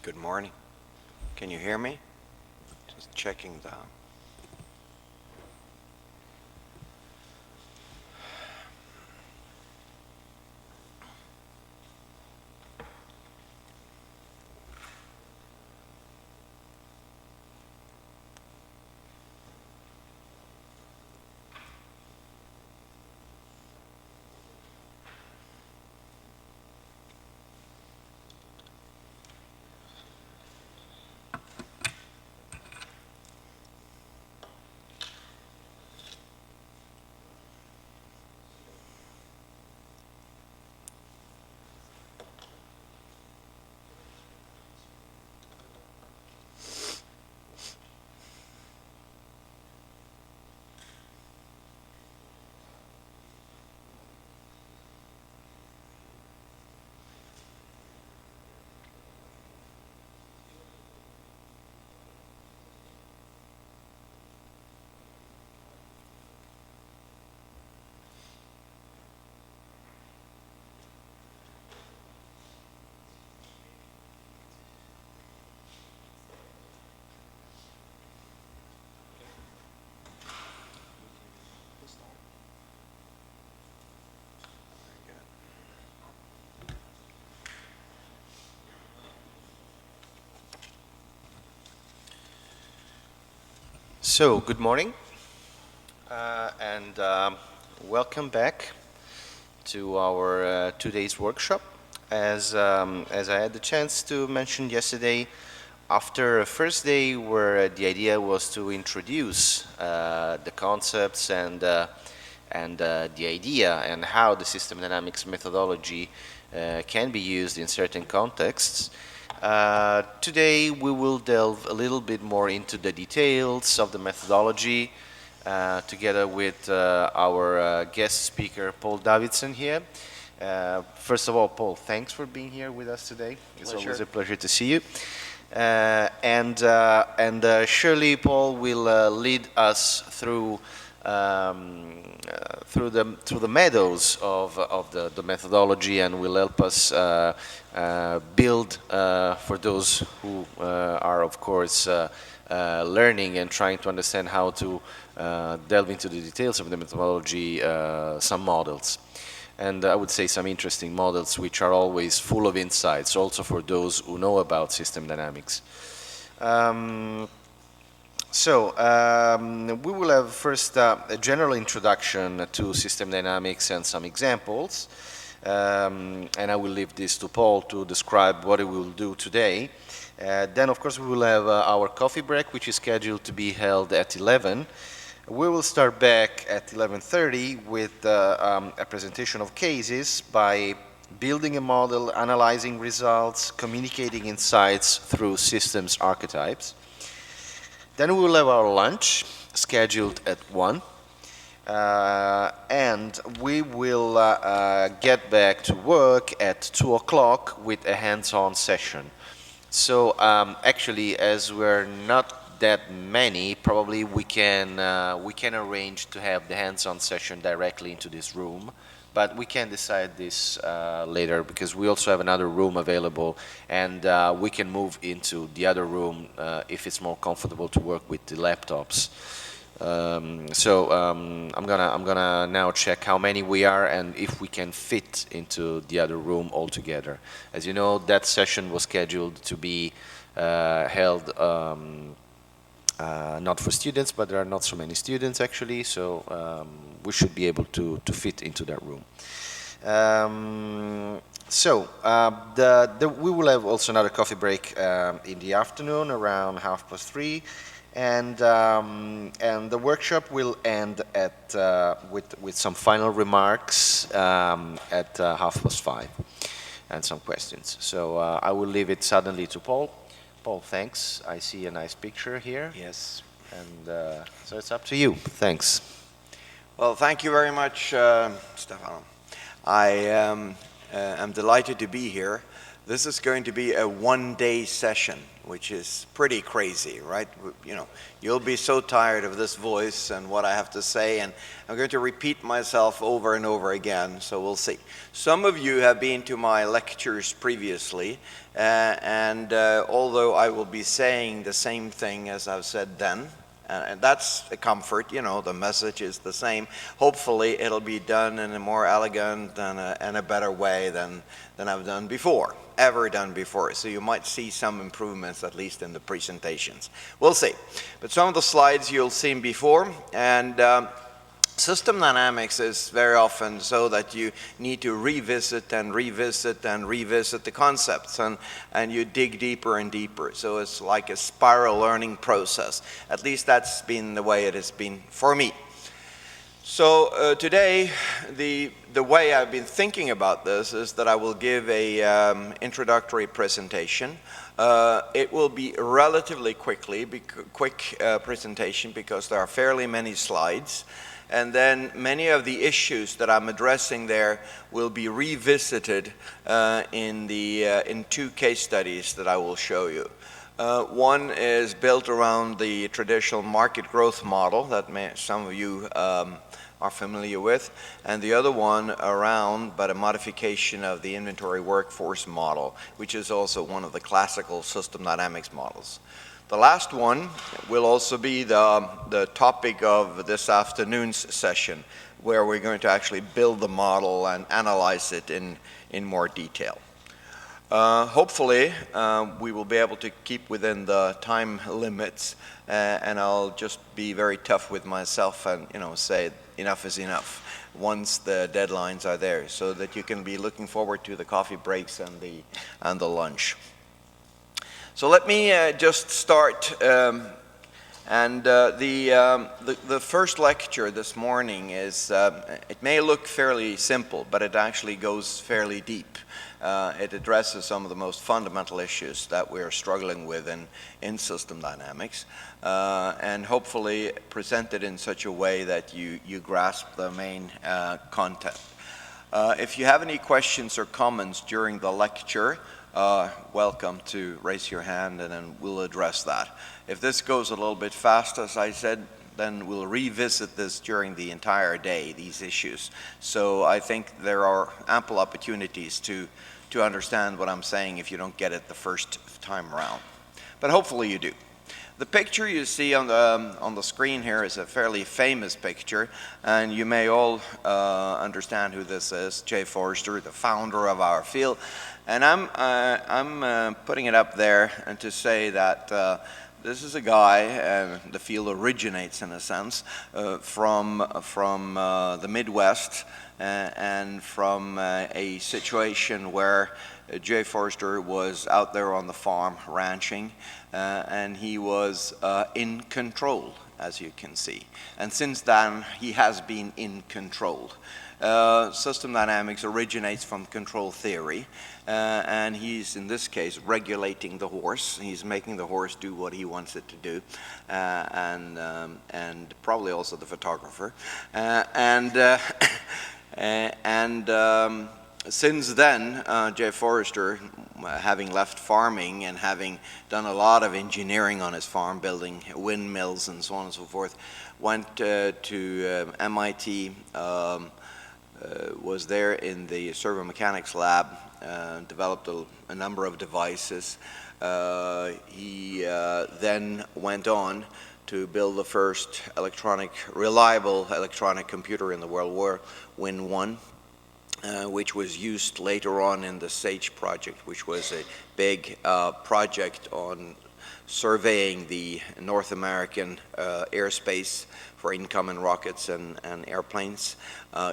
Good morning. Can you hear me? Just checking the... So, good morning, and welcome back to our 2 days workshop. As I had the chance to mention yesterday, after a first day where the idea was to introduce the concepts and the idea and how the system dynamics methodology can be used in certain contexts, today we will delve a little bit more into the details of the methodology together with our guest speaker Pal Davidsen here. First of all, Paul, thanks for being here with us today. It's always a pleasure to see you. And surely Paul will lead us through the meadows of the methodology, and will help us build for those who are of course learning and trying to understand how to delve into the details of the methodology, some models. And I would say some interesting models which are always full of insights also for those who know about system dynamics. We will have first a general introduction to system dynamics and some examples, and I will leave this to Paul to describe what he will do today. Then of course we will have our coffee break, which is scheduled to be held at 11. We will start back at 11:30 with a presentation of cases by building a model, analyzing results, communicating insights through systems archetypes. Then we will have our lunch scheduled at 1, and we will get back to work at 2 o'clock with a hands-on session. So actually, as we're not that many, probably we can arrange to have the hands-on session directly into this room, but we can decide this later, because we also have another room available, and we can move into the other room if it's more comfortable to work with the laptops. I'm gonna now check how many we are and if we can fit into the other room altogether. As you know, that session was scheduled to be held not for students, but there are not so many students actually, so we should be able to fit into that room. We will have also another coffee break in the afternoon around 3:30, and the workshop will end at with some final remarks at 5:30 and some questions. So I will leave it suddenly to Paul. Paul, thanks. I see a nice picture here. Yes. And so it's up to you. Thanks. Well, thank you very much, Stefano. I am delighted to be here. This is going to be a one-day session, which is pretty crazy, right? You know, you'll be so tired of this voice and what I have to say, and I'm going to repeat myself over and over again, so we'll see. Some of you have been to my lectures previously, and although I will be saying the same thing as I've said then, and that's a comfort, you know, the message is the same. Hopefully it'll be done in a more elegant and a better way than I've done before, ever done before. So you might see some improvements, at least in the presentations. We'll see. But some of the slides you'll seen before, and system dynamics is very often so that you need to revisit and revisit and revisit the concepts, and you dig deeper and deeper. So it's like a spiral learning process. At least that's been the way it has been for me. So today, the way I've been thinking about this is that I will give a introductory presentation. It will be relatively quick presentation because there are fairly many slides. And then many of the issues that I'm addressing there will be revisited in two case studies that I will show you. One is built around the traditional market growth model that some of you are familiar with, and the other one around, but a modification of the inventory workforce model, which is also one of the classical system dynamics models. The last one will also be the topic of this afternoon's session, where we're going to actually build the model and analyze it in more detail. Hopefully, we will be able to keep within the time limits, and I'll just be very tough with myself and, you know, say enough is enough once the deadlines are there, so that you can be looking forward to the coffee breaks and the lunch. So let me just start, the first lecture this morning is, it may look fairly simple, but it actually goes fairly deep. It addresses some of the most fundamental issues that we're struggling with in system dynamics, and hopefully presented in such a way that you grasp the main content. If you have any questions or comments during the lecture, welcome to raise your hand, and then we'll address that. If this goes a little bit fast, as I said, then we'll revisit this during the entire day, these issues. So I think there are ample opportunities to understand what I'm saying if you don't get it the first time around. But hopefully you do. The picture you see on the screen here is a fairly famous picture, and you may all understand who this is, Jay Forrester, the founder of our field. And I'm putting it up there and to say that this is a guy, and the field originates in a sense from the Midwest, and from a situation where Jay Forrester was out there on the farm ranching, and he was in control, as you can see. And since then, he has been in control. System dynamics originates from control theory, and he's, in this case, regulating the horse. He's making the horse do what he wants it to do, and probably also the photographer. Since then, Jay Forrester, having left farming and having done a lot of engineering on his farm, building windmills and so on and so forth, went to MIT, was there in the servo mechanics lab, developed a number of devices. He then went on to build the first reliable electronic computer in the world, Win1, which was used later on in the SAGE project, which was a big project on surveying the North American airspace for incoming rockets and airplanes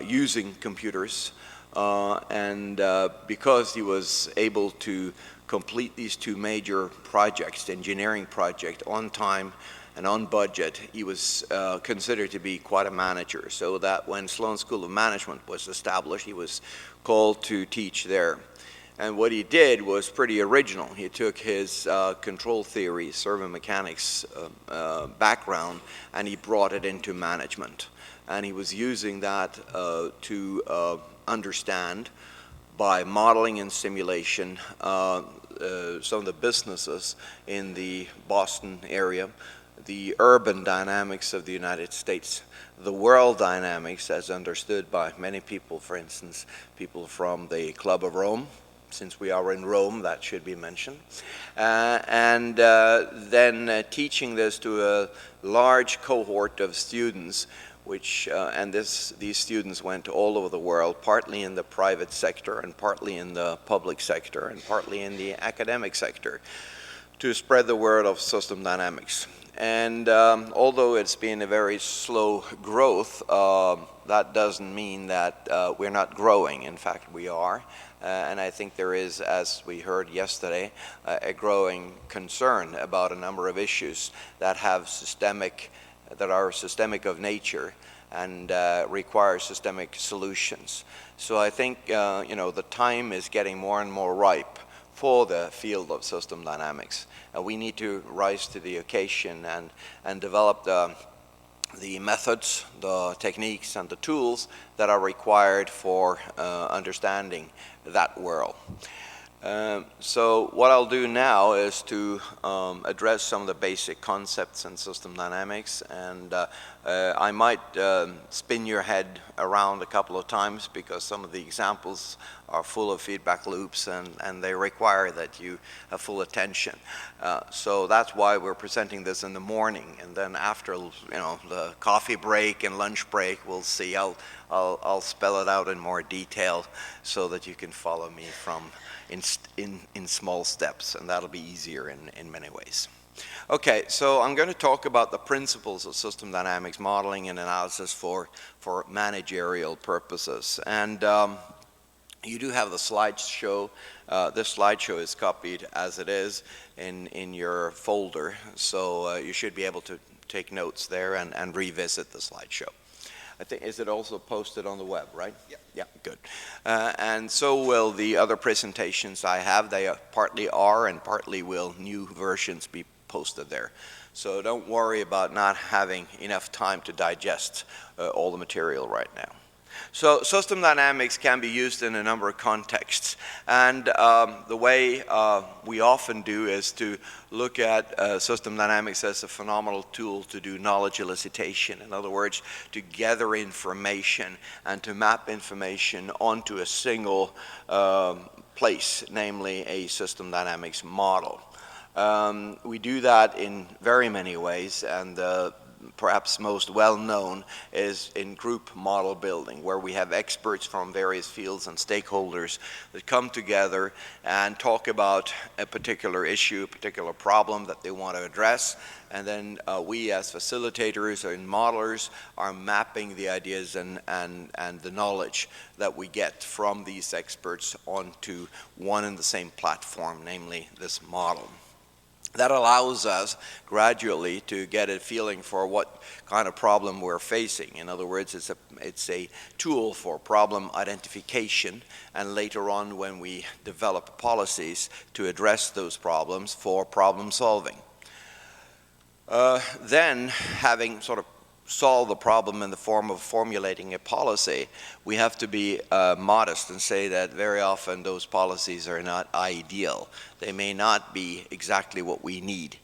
using computers. And because he was able to complete these two major projects, the engineering project, on time and on budget, he was considered to be quite a manager. So that when Sloan School of Management was established, he was called to teach there. And what he did was pretty original. He took his control theory, servo mechanics background, and he brought it into management. And he was using that to understand by modeling and simulation some of the businesses in the Boston area, the urban dynamics of the United States, the world dynamics as understood by many people, for instance, people from the Club of Rome. Since we are in Rome, that should be mentioned. And then teaching this to a large cohort of students, which, these students went all over the world, partly in the private sector and partly in the public sector and partly in the academic sector, to spread the word of system dynamics. And although it's been a very slow growth, that doesn't mean that we're not growing. In fact, we are. And I think there is, as we heard yesterday, a growing concern about a number of issues that are systemic of nature and require systemic solutions. So I think the time is getting more and more ripe for the field of system dynamics. We need to rise to the occasion and develop the methods, the techniques, and the tools that are required for understanding that world. So what I'll do now is to address some of the basic concepts in system dynamics, and I might spin your head around a couple of times because some of the examples are full of feedback loops and they require that you have full attention. So that's why we're presenting this in the morning, and then after the coffee break and lunch break, we'll see. I'll spell it out in more detail so that you can follow me from in small steps, and that'll be easier in many ways. Okay, so I'm going to talk about the principles of system dynamics modeling and analysis for managerial purposes. And you do have the slideshow. This slideshow is copied as it is in your folder, so you should be able to take notes there and revisit the slideshow. I think, is it also posted on the web, right? Yeah. Yeah, good. And so will the other presentations I have. They partly are and partly will new versions be posted there. So don't worry about not having enough time to digest all the material right now. So system dynamics can be used in a number of contexts, and the way we often do is to look at system dynamics as a phenomenal tool to do knowledge elicitation. In other words, to gather information and to map information onto a single place, namely a system dynamics model. We do that in very many ways, and perhaps most well known is in group model building, where we have experts from various fields and stakeholders that come together and talk about a particular issue, a particular problem that they want to address, and then we as facilitators and modelers are mapping the ideas and the knowledge that we get from these experts onto one and the same platform, namely this model. That allows us gradually to get a feeling for what kind of problem we're facing. In other words, it's a tool for problem identification, and later on when we develop policies to address those problems for problem solving. Then, having sort of solve the problem in the form of formulating a policy, we have to be modest and say that very often those policies are not ideal. They may not be exactly what we need.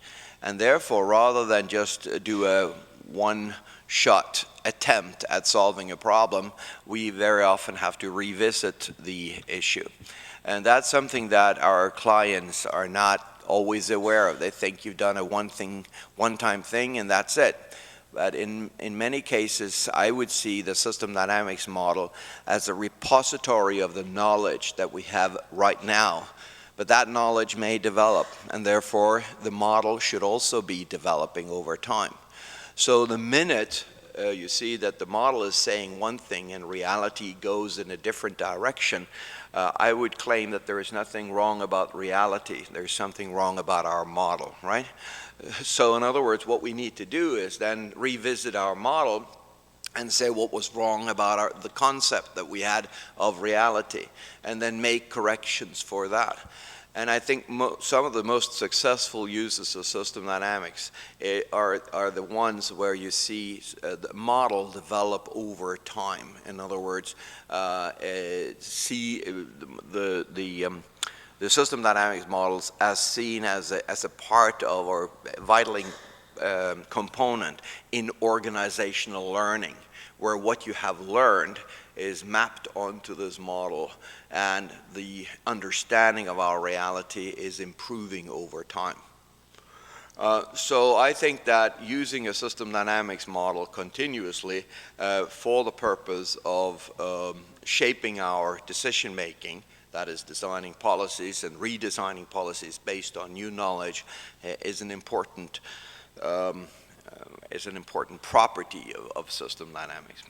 And therefore, rather than just do a one-shot attempt at solving a problem, we very often have to revisit the issue. And that's something that our clients are not always aware of. They think you've done a one-time thing and that's it. But in many cases, I would see the system dynamics model as a repository of the knowledge that we have right now. But that knowledge may develop, and therefore the model should also be developing over time. So the minute you see that the model is saying one thing and reality goes in a different direction, I would claim that there is nothing wrong about reality. There's something wrong about our model, right? So in other words, what we need to do is then revisit our model and say what was wrong about the concept that we had of reality, and then make corrections for that. And I think some of the most successful uses of system dynamics are the ones where you see the model develop over time. In other words, see the system dynamics models as seen as a part of or vital component in organizational learning, where what you have learned is mapped onto this model, and the understanding of our reality is improving over time. So I think that using a system dynamics model continuously for the purpose of shaping our decision making, that is designing policies and redesigning policies based on new knowledge, is an important property of system dynamics.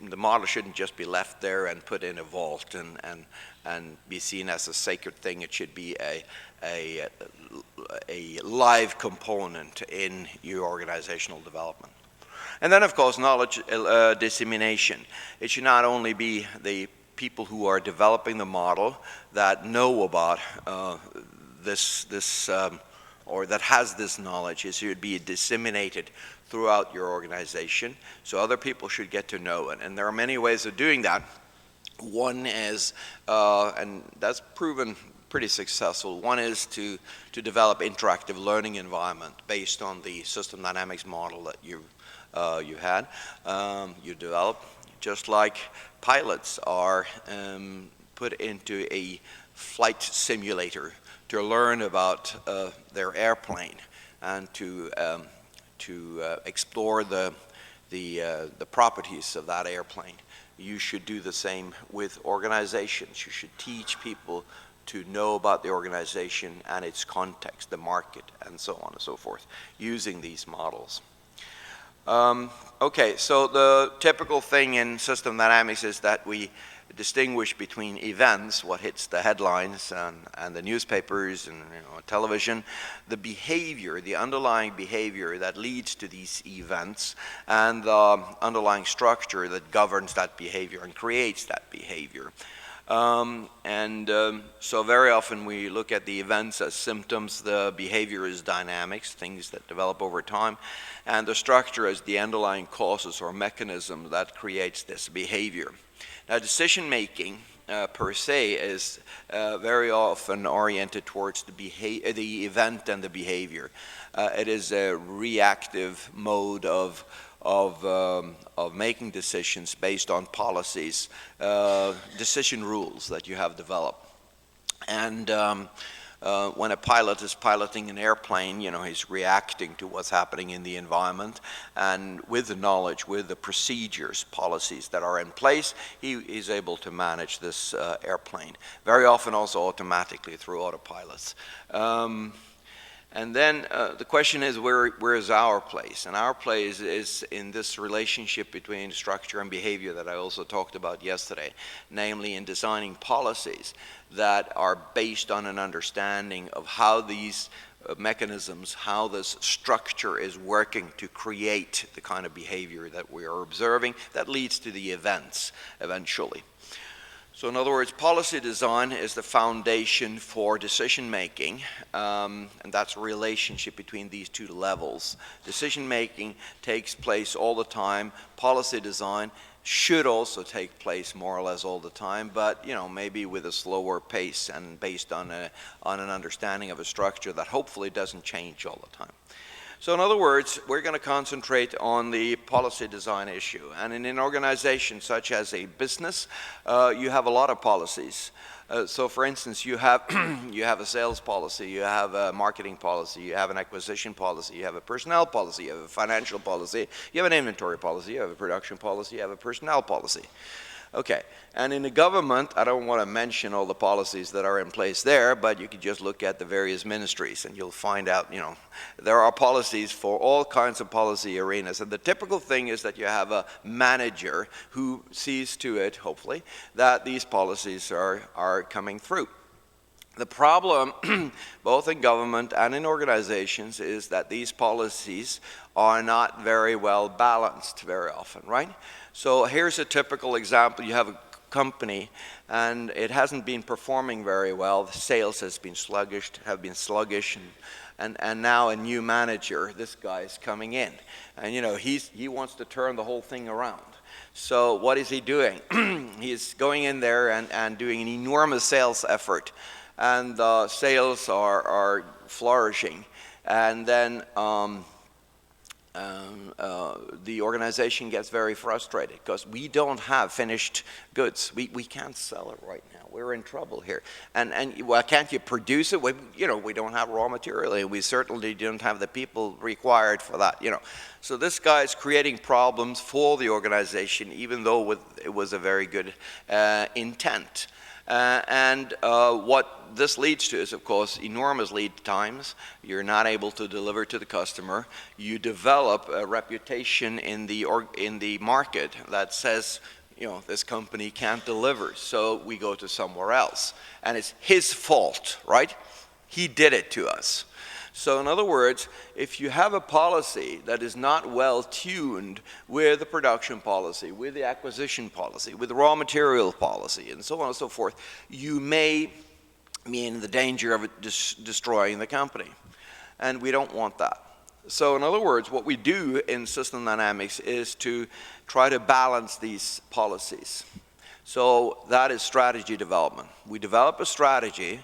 The model shouldn't just be left there and put in a vault and be seen as a sacred thing. It should be a live component in your organizational development. And then, of course, knowledge dissemination. It should not only be the people who are developing the model that know about or that has this knowledge. It should be disseminated throughout your organization, so other people should get to know it. And there are many ways of doing that. One is, and that's proven pretty successful, one is to develop interactive learning environment based on the system dynamics model that you developed, just like pilots are put into a flight simulator to learn about their airplane and to explore the properties of that airplane. You should do the same with organizations. You should teach people to know about the organization and its context, the market, and so on and so forth, using these models. Okay, so the typical thing in system dynamics is that we distinguish between events, what hits the headlines and the newspapers and television, the behavior, the underlying behavior that leads to these events, and the underlying structure that governs that behavior and creates that behavior. So very often we look at the events as symptoms, the behavior is dynamics, things that develop over time, and the structure as the underlying causes or mechanism that creates this behavior. Now, decision making per se is very often oriented towards the event and the behavior. It is a reactive mode of making decisions based on policies, decision rules that you have developed. And when a pilot is piloting an airplane, he's reacting to what's happening in the environment, and with the knowledge, with the procedures, policies that are in place, he is able to manage this airplane, very often also automatically through autopilots. And then the question is, where is our place? And our place is in this relationship between structure and behavior that I also talked about yesterday, namely in designing policies that are based on an understanding of how these mechanisms, how this structure is working to create the kind of behavior that we are observing that leads to the events eventually. So in other words, policy design is the foundation for decision making, and that's a relationship between these two levels. Decision making takes place all the time. Policy design should also take place more or less all the time, but maybe with a slower pace and based on an understanding of a structure that hopefully doesn't change all the time. So in other words, we're going to concentrate on the policy design issue. And in an organization such as a business, you have a lot of policies. So for instance, you have a sales policy, you have a marketing policy, you have an acquisition policy, you have a personnel policy, you have a financial policy, you have an inventory policy, you have a production policy, you have a personnel policy. Okay, and in the government, I don't want to mention all the policies that are in place there, but you can just look at the various ministries and you'll find out, there are policies for all kinds of policy arenas. And the typical thing is that you have a manager who sees to it, hopefully, that these policies are coming through. The problem, both in government and in organizations, is that these policies are not very well balanced very often, right? So here's a typical example. You have company, and it hasn't been performing very well. The sales have been sluggish, and now a new manager, this guy, is coming in, and he wants to turn the whole thing around. So what is he doing? He's going in there and doing an enormous sales effort, and sales are flourishing, and then the organization gets very frustrated because we don't have finished goods. We can't sell it right now. We're in trouble here. And well, can't you produce it? We don't have raw material, and we certainly don't have the people required for that. So this guy is creating problems for the organization, even though it was a very good intent. What this leads to is, of course, enormous lead times. You're not able to deliver to the customer. You develop a reputation in the market that says, this company can't deliver, so we go to somewhere else. And it's his fault, right? He did it to us. So in other words, if you have a policy that is not well tuned with the production policy, with the acquisition policy, with the raw material policy, and so on and so forth, you may be in the danger of destroying the company. And we don't want that. So in other words, what we do in system dynamics is to try to balance these policies. So that is strategy development. We develop a strategy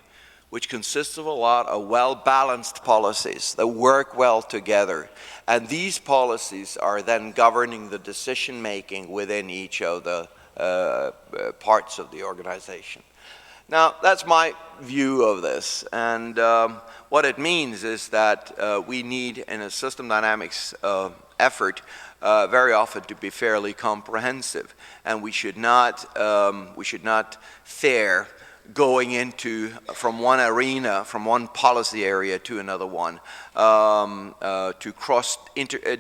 which consists of a lot of well-balanced policies that work well together. And these policies are then governing the decision-making within each of the parts of the organization. Now, that's my view of this. And what it means is that we need, in a system dynamics effort, very often to be fairly comprehensive. And we should not fare going into from one arena, from one policy area to another one, to cross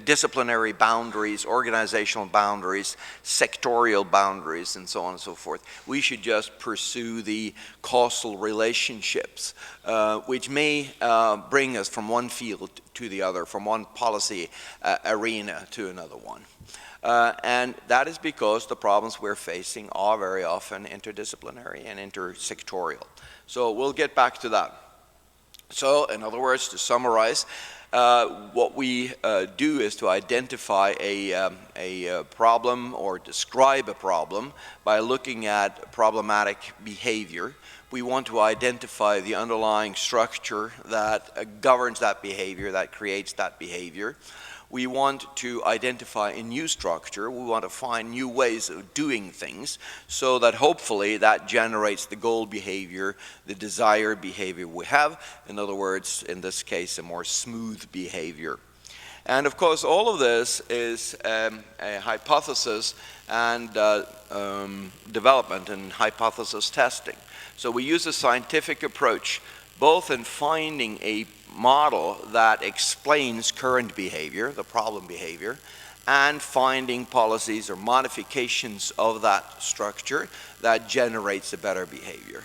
disciplinary boundaries, organizational boundaries, sectorial boundaries, and so on and so forth. We should just pursue the causal relationships, which may bring us from one field to the other, from one policy arena to another one. And that is because the problems we're facing are very often interdisciplinary and intersectorial. So we'll get back to that. So in other words, to summarize, what we do is to identify a problem or describe a problem by looking at problematic behavior. We want to identify the underlying structure that governs that behavior, that creates that behavior. We want to identify a new structure. We want to find new ways of doing things so that hopefully that generates the goal behavior, the desired behavior we have. In other words, in this case, a more smooth behavior. And of course, all of this is a hypothesis and development and hypothesis testing. So we use a scientific approach both in finding a model that explains current behavior, the problem behavior, and finding policies or modifications of that structure that generates a better behavior.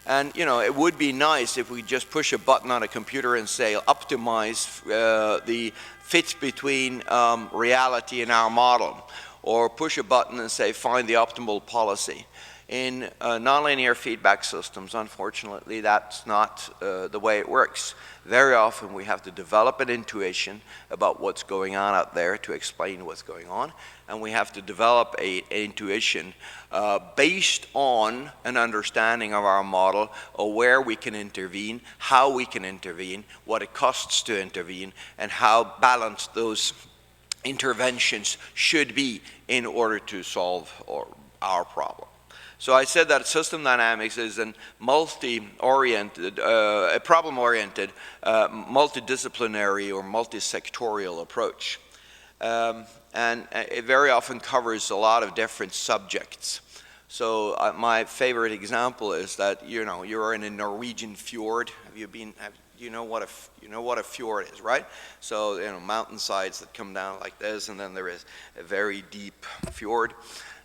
And it would be nice if we just push a button on a computer and say optimize the fits between reality and our model, or push a button and say find the optimal policy. In nonlinear feedback systems, unfortunately, that's not the way it works. Very often we have to develop an intuition about what's going on out there to explain what's going on, and we have to develop an intuition based on an understanding of our model, of where we can intervene, how we can intervene, what it costs to intervene, and how balanced those interventions should be in order to solve our problem. So I said that system dynamics is a multi-oriented, a problem-oriented, multidisciplinary or multi-sectorial approach. And it very often covers a lot of different subjects. So my favorite example is that you're in a Norwegian fjord. You know what a fjord is, right? So mountainsides that come down like this, and then there is a very deep fjord.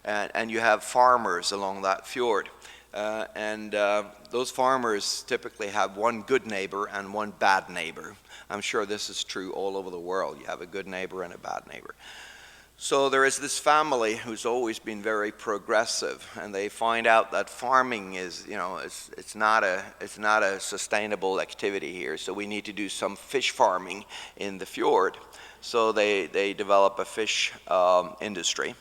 And you have farmers along that fjord. Those farmers typically have one good neighbor and one bad neighbor. I'm sure this is true all over the world. You have a good neighbor and a bad neighbor. So there is this family who's always been very progressive, and they find out that farming is, it's not a sustainable activity here. So we need to do some fish farming in the fjord. So they develop a fish industry.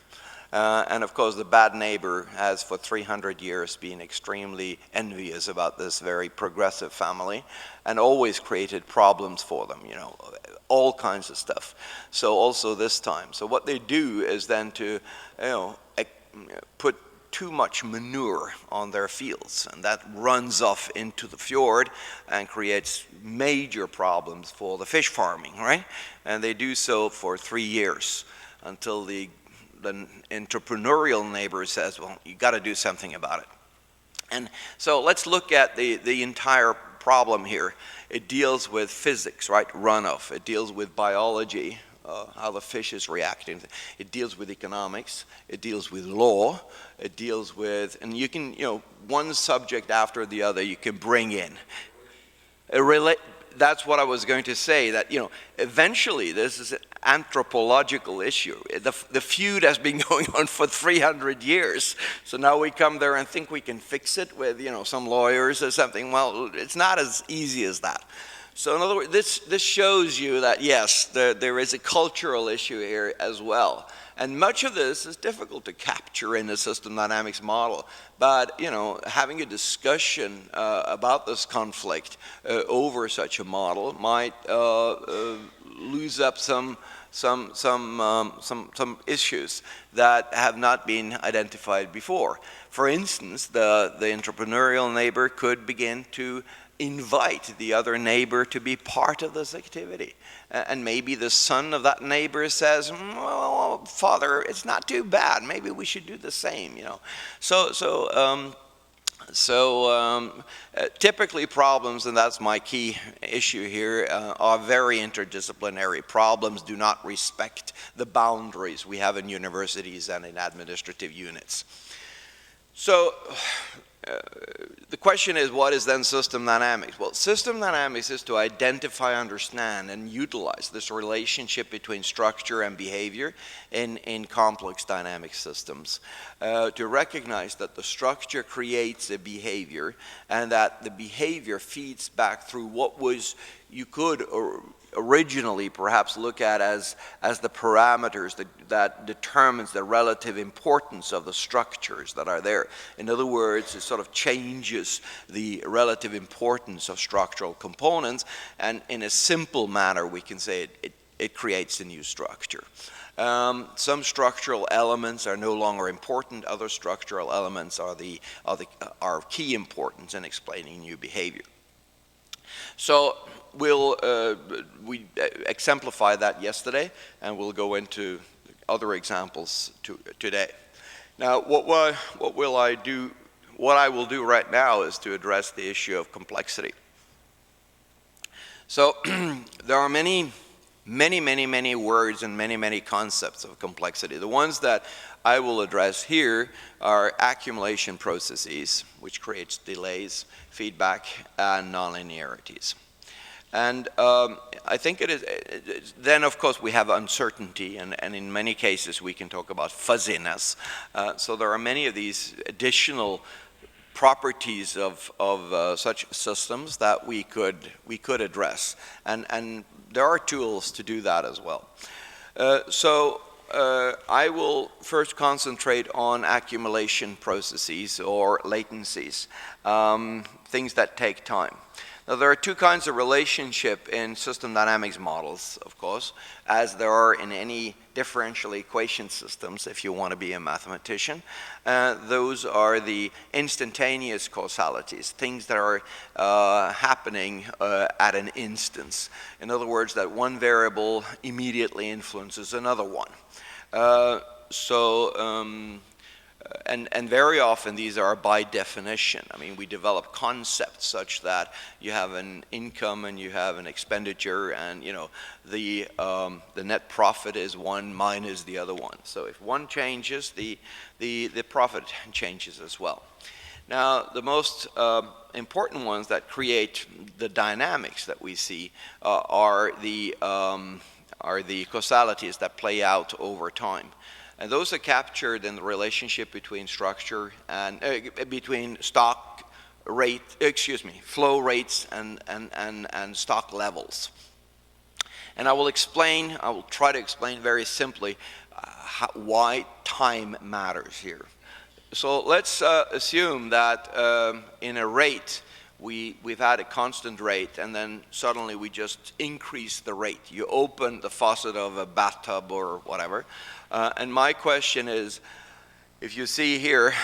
And of course, the bad neighbor has for 300 years been extremely envious about this very progressive family and always created problems for them, all kinds of stuff. So also this time. So what they do is then to, put too much manure on their fields, and that runs off into the fjord and creates major problems for the fish farming, right? And they do so for 3 years until the entrepreneurial neighbor says, well, you got to do something about it. And so let's look at the entire problem here. It deals with physics, right? Runoff. It deals with biology, how the fish is reacting. It deals with economics. It deals with law. It deals with, and you can, one subject after the other you can bring in. That's what I was going to say, that, eventually this is an anthropological issue. The feud has been going on for 300 years. So now we come there and think we can fix it with, some lawyers or something. Well, it's not as easy as that. So in other words, this shows you that, yes, there is a cultural issue here as well. And much of this is difficult to capture in the system dynamics model. But, having a discussion about this conflict over such a model might lose up some issues that have not been identified before. For instance, the entrepreneurial neighbor could begin to invite the other neighbor to be part of this activity. And maybe the son of that neighbor says, well, father, it's not too bad. Maybe we should do the same, typically problems, and that's my key issue here, are very interdisciplinary. Problems do not respect the boundaries we have in universities and in administrative units. So the question is, what is then system dynamics? Well, system dynamics is to identify, understand, and utilize this relationship between structure and behavior in complex dynamic systems. To recognize that the structure creates a behavior, and that the behavior feeds back through what was, you could originally perhaps look at as the parameters that determines the relative importance of the structures that are there. In other words, it sort of changes the relative importance of structural components, and in a simple manner we can say it creates a new structure. Some structural elements are no longer important. Other structural elements are of key importance in explaining new behavior. So we exemplified that yesterday, and we'll go into other examples today. Now, what I will do right now is to address the issue of complexity. So there are many words and many concepts of complexity. The ones that I will address here are accumulation processes, which creates delays, feedback, and nonlinearities. And I think it is, then of course we have uncertainty, and in many cases we can talk about fuzziness. So there are many of these additional properties of such systems that we could address, and there are tools to do that as well. I will first concentrate on accumulation processes or latencies, things that take time. Now, there are two kinds of relationship in system dynamics models, of course, as there are in any differential equation systems, if you want to be a mathematician. Those are the instantaneous causalities, things that are happening at an instance. In other words, that one variable immediately influences another one. And very often these are by definition. I mean, we develop concepts such that you have an income and you have an expenditure, and the net profit is one minus the other one. So if one changes, the profit changes as well. Now, the most important ones that create the dynamics that we see are the are the causalities that play out over time. And those are captured in the relationship between structure and between stock rate, flow rates and stock levels. And I will try to explain very simply why time matters here. So let's assume that in a rate, we've had a constant rate, and then suddenly we just increase the rate. You open the faucet of a bathtub or whatever, and my question is, if you see here,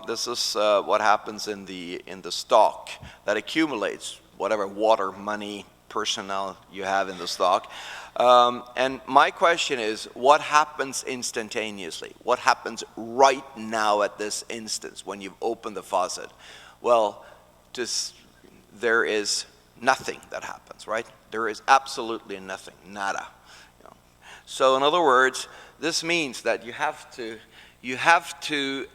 this is what happens in the stock that accumulates, whatever water, money, personnel you have in the stock. And my question is, what happens instantaneously? What happens right now at this instance when you've opened the faucet? Well, there is nothing that happens, right? There is absolutely nothing, nada. You know. So in other words, this means that you have to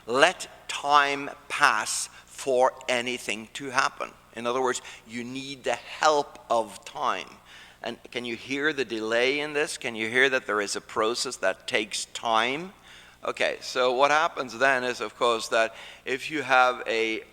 let time pass for anything to happen. In other words, you need the help of time. And can you hear the delay in this? Can you hear that there is a process that takes time? Okay, so what happens then is, of course, that if you have a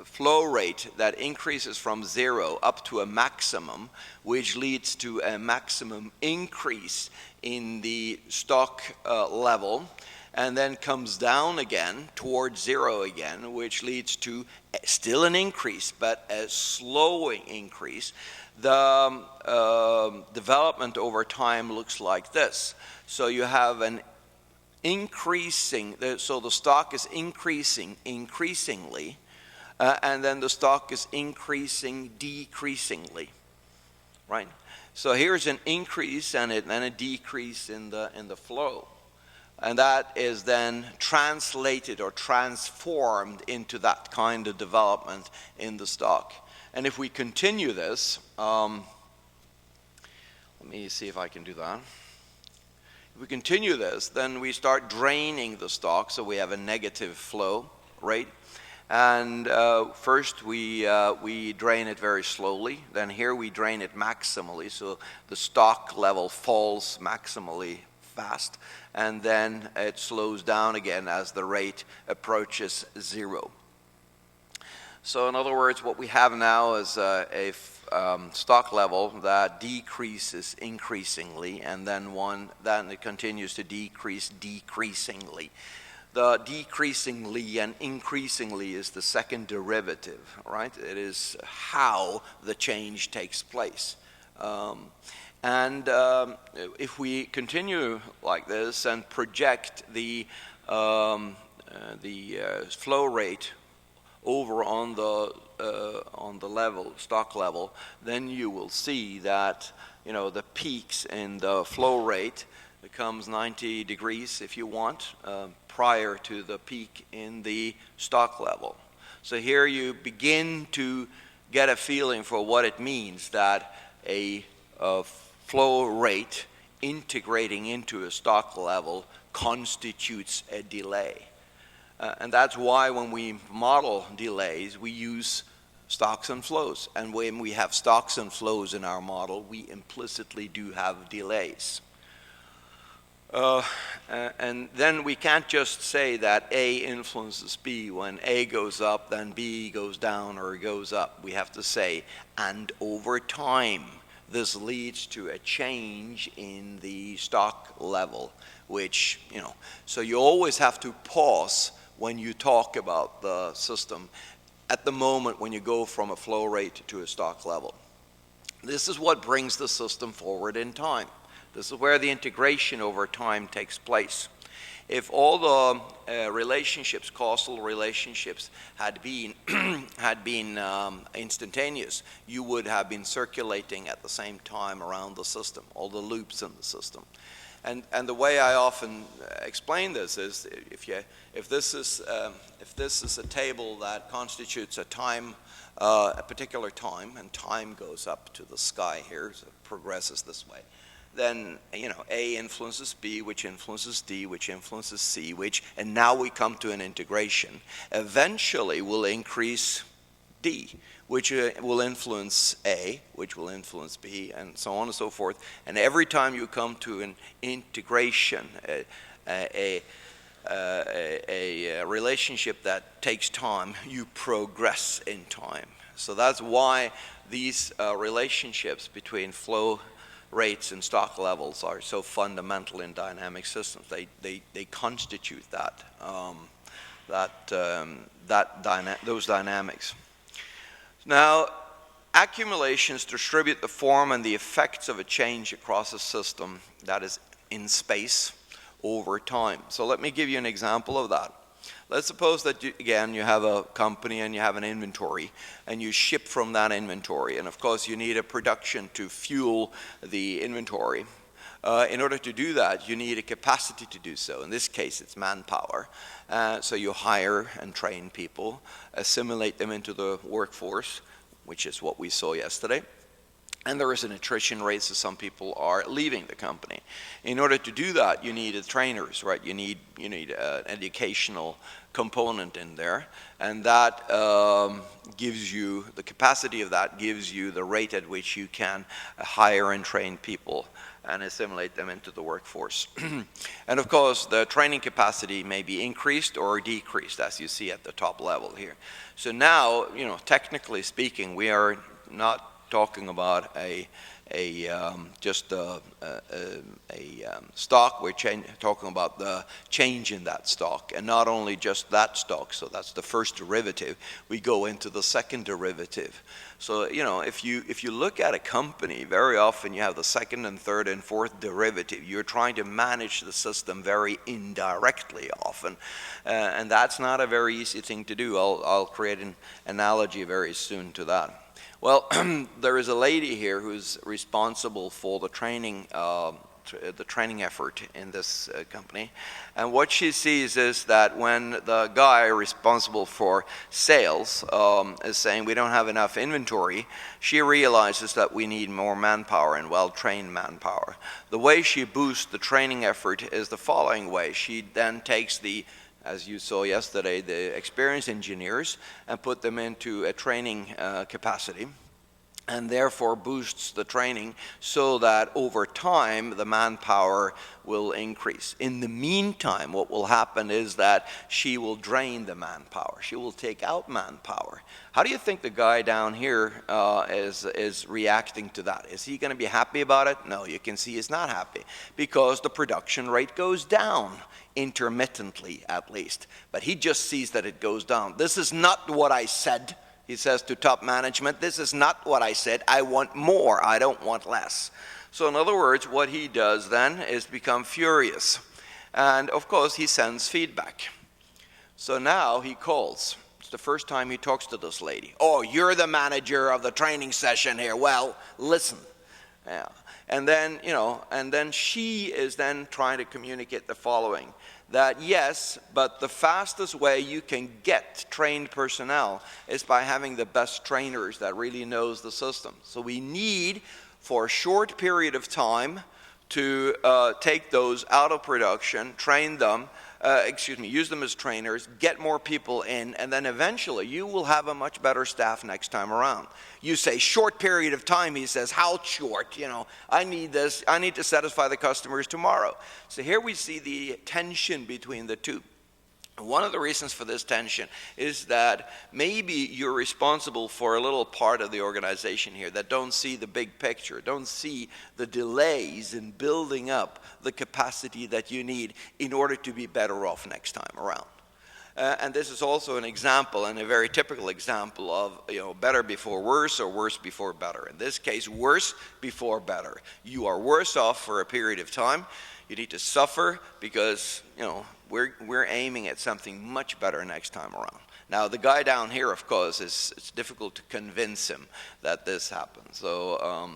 flow rate that increases from 0 up to a maximum, which leads to a maximum increase in the stock level, and then comes down again towards 0 again, which leads to still an increase, but a slowing increase. The development over time looks like this. So you have an increasing, so the stock is increasing increasingly, and then the stock is increasing decreasingly, right? So here's an increase and a decrease in the flow. And that is then translated or transformed into that kind of development in the stock. And if we continue this, let me see if I can do that. If we continue this, then we start draining the stock, so we have a negative flow rate. And first we drain it very slowly. Then here we drain it maximally, so the stock level falls maximally fast. And then it slows down again as the rate approaches 0. So in other words, what we have now is a stock level that decreases increasingly, and then it continues to decrease decreasingly. The decreasingly and increasingly is the second derivative, right? It is how the change takes place. If we continue like this and project the flow rate over on the level, stock level, then you will see that, you know, the peaks in the flow rate becomes 90 degrees, if you want, prior to the peak in the stock level. So here you begin to get a feeling for what it means that a flow rate integrating into a stock level constitutes a delay. And that's why when we model delays, we use stocks and flows. And when we have stocks and flows in our model, we implicitly do have delays. And then we can't just say that A influences B. When A goes up, then B goes down or goes up. We have to say, and over time, this leads to a change in the stock level, which, you know, so you always have to pause when you talk about the system at the moment when you go from a flow rate to a stock level. This is what brings the system forward in time. This is where the integration over time takes place. If all the relationships, causal relationships, had been instantaneous, you would have been circulating at the same time around the system, all the loops in the system. And the way I often explain this is, if this is a table that constitutes a time, a particular time, and time goes up to the sky here, so it progresses this way, then, you know, A influences B, which influences D, which influences C, and now we come to an integration. Eventually will increase D, which will influence A, which will influence B, and so on and so forth. And every time you come to an integration, a relationship that takes time, you progress in time. So that's why these relationships between flow rates and stock levels are so fundamental in dynamic systems. They constitute those dynamics. Now, accumulations distribute the form and the effects of a change across a system that is in space over time. So let me give you an example of that. Let's suppose that, you have a company and you have an inventory, and you ship from that inventory. And of course, you need a production to fuel the inventory. In order to do that, you need a capacity to do so. In this case, it's manpower. So you hire and train people, assimilate them into the workforce, which is what we saw yesterday. And there is an attrition rate, so some people are leaving the company. In order to do that, you need trainers, right? You need an educational component in there, and that gives you, the capacity of that gives you the rate at which you can hire and train people and assimilate them into the workforce. And of course, the training capacity may be increased or decreased, as you see at the top level here. So now, technically speaking, we are not talking about just a stock. We're talking about the change in that stock, and not only just that stock. So that's the first derivative. We go into the second derivative. So if you look at a company, very often you have the second and third and fourth derivative. You're trying to manage the system very indirectly often, and that's not a very easy thing to do. I'll create an analogy very soon to that. Well, there is a lady here who's responsible for the training effort in this company. And what she sees is that when the guy responsible for sales is saying we don't have enough inventory, she realizes that we need more manpower and well-trained manpower. The way she boosts the training effort is the following way. She then takes as you saw yesterday, the experienced engineers and put them into a training capacity, and therefore boosts the training so that over time the manpower will increase. In the meantime, what will happen is that she will drain the manpower. She will take out manpower. How do you think the guy down here is reacting to that? Is he going to be happy about it? No, you can see he's not happy, because the production rate goes down, intermittently at least. But he just sees that it goes down. This is not what I said, he says to top management. This is not what I said. I want more. I don't want less. So in other words, what he does then is become furious. And of course, he sends feedback. So now he calls. It's the first time he talks to this lady. Oh, you're the manager of the training session here. Well, listen. Yeah. And then, and then she is then trying to communicate the following, that yes, but the fastest way you can get trained personnel is by having the best trainers that really knows the system. So we need, for a short period of time, to take those out of production, train them, use them as trainers, get more people in, and then eventually you will have a much better staff next time around. You say, short period of time, he says, how short? I need this, I need to satisfy the customers tomorrow. So here we see the tension between the two. One of the reasons for this tension is that maybe you're responsible for a little part of the organization here that don't see the big picture, don't see the delays in building up the capacity that you need in order to be better off next time around. And this is also an example, and a very typical example of better before worse or worse before better. In this case, worse before better. You are worse off for a period of time. You need to suffer because we're aiming at something much better next time around. Now the guy down here, of course, it's difficult to convince him that this happens. So,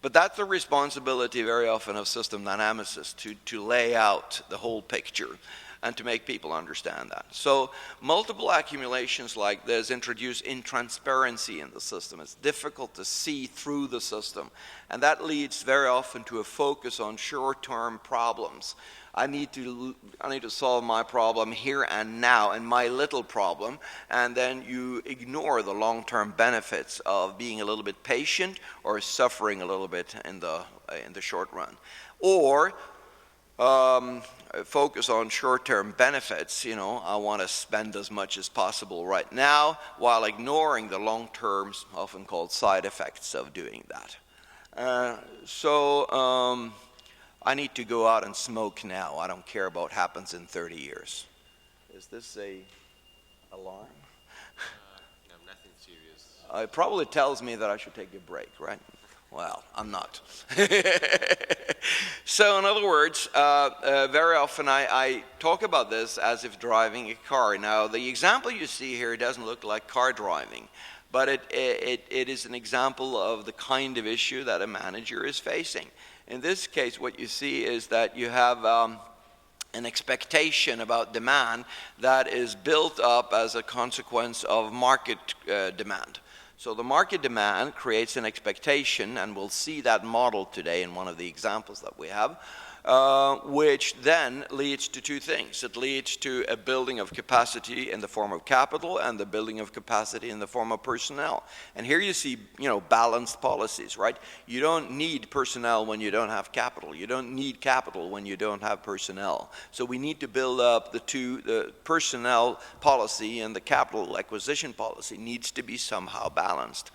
but that's the responsibility very often of system dynamicists to lay out the whole picture and to make people understand that. So multiple accumulations like this introduce intransparency in the system. It's difficult to see through the system, and that leads very often to a focus on short-term problems. I need to solve my problem here and now, and my little problem, and then you ignore the long-term benefits of being a little bit patient or suffering a little bit in the short run, or focus on short-term benefits. You know, I want to spend as much as possible right now, while ignoring the long-term, often called side effects of doing that. I need to go out and smoke now. I don't care about what happens in 30 years. Is this a alarm? No, nothing serious. It probably tells me that I should take a break, right? Well, I'm not. So in other words, very often I talk about this as if driving a car. Now, the example you see here doesn't look like car driving, but it is an example of the kind of issue that a manager is facing. In this case, what you see is that you have an expectation about demand that is built up as a consequence of market demand. So the market demand creates an expectation, and we'll see that model today in one of the examples that we have, which then leads to two things. It leads to a building of capacity in the form of capital and the building of capacity in the form of personnel. And here you see, you know, balanced policies, right? You don't need personnel when you don't have capital. You don't need capital when you don't have personnel. So we need to build up the personnel policy and the capital acquisition policy needs to be somehow balanced.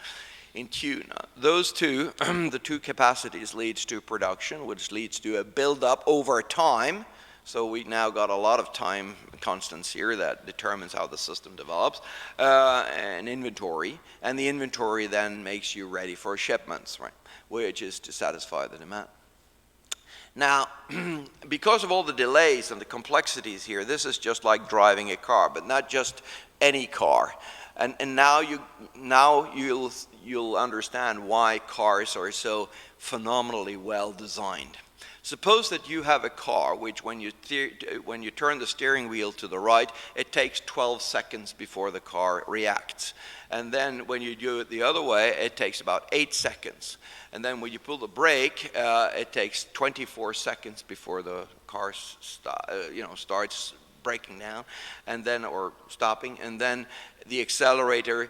In tune. Those two, the two capacities leads to production, which leads to a build-up over time. So we now got a lot of time constants here that determines how the system develops, and inventory. And the inventory then makes you ready for shipments, right? Which is to satisfy the demand. Now, because of all the delays and the complexities here, this is just like driving a car, but not just any car. And now you'll understand why cars are so phenomenally well designed. Suppose that you have a car which when you turn the steering wheel to the right, it takes 12 seconds before the car reacts. And then when you do it the other way, it takes about 8 seconds. And then when you pull the brake, it takes 24 seconds before the car starts breaking down, and then or stopping, and then the accelerator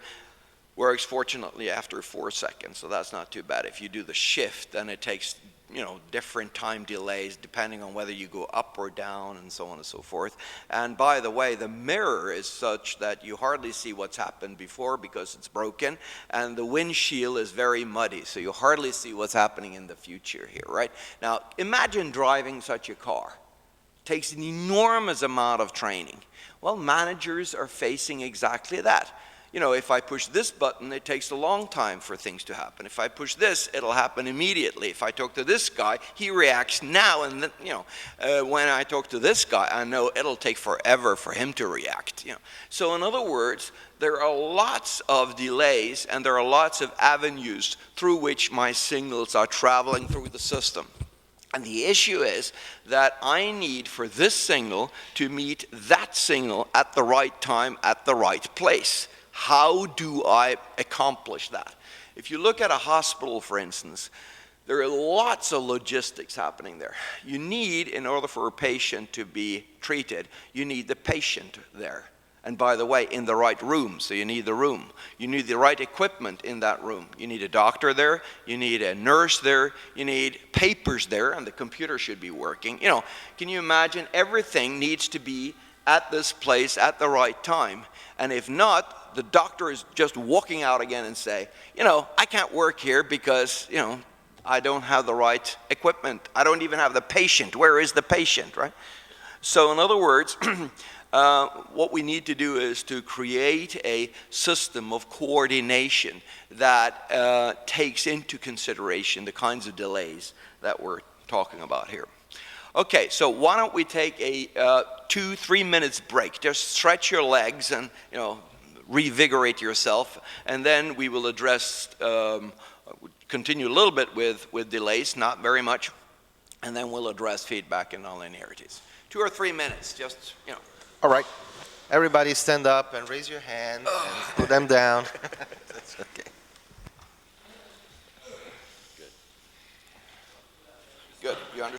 works fortunately after 4 seconds, so that's not too bad. If you do the shift, then it takes, you know, different time delays depending on whether you go up or down and so on and so forth. And by the way, the mirror is such that you hardly see what's happened before because it's broken, and the windshield is very muddy, so you hardly see what's happening in the future here, right? Now, imagine driving such a car. It takes an enormous amount of training. Well, managers are facing exactly that. You know, if I push this button, it takes a long time for things to happen. If I push this, it'll happen immediately. If I talk to this guy, he reacts now, and then, you know, when I talk to this guy, I know it'll take forever for him to react. You know, so in other words, there are lots of delays, and there are lots of avenues through which my signals are traveling through the system. And the issue is that I need for this signal to meet that signal at the right time, at the right place. How do I accomplish that? If you look at a hospital, for instance, there are lots of logistics happening there. You need, in order for a patient to be treated, you need the patient there. And by the way, in the right room, so you need the room. You need the right equipment in that room. You need a doctor there, you need a nurse there, you need papers there, and the computer should be working. You know, can you imagine? Everything needs to be at this place at the right time. And if not, the doctor is just walking out again and say, you know, I can't work here because, you know, I don't have the right equipment. I don't even have the patient. Where is the patient, right? So in other words, what we need to do is to create a system of coordination that takes into consideration the kinds of delays that we're talking about here. Okay, so why don't we take a 2-3 minutes break? Just stretch your legs and, you know, revigorate yourself, and then we will address, continue a little bit with delays, not very much, and then we'll address feedback and nonlinearities. 2 or 3 minutes, just, All right. Everybody stand up and raise your hand and put them down.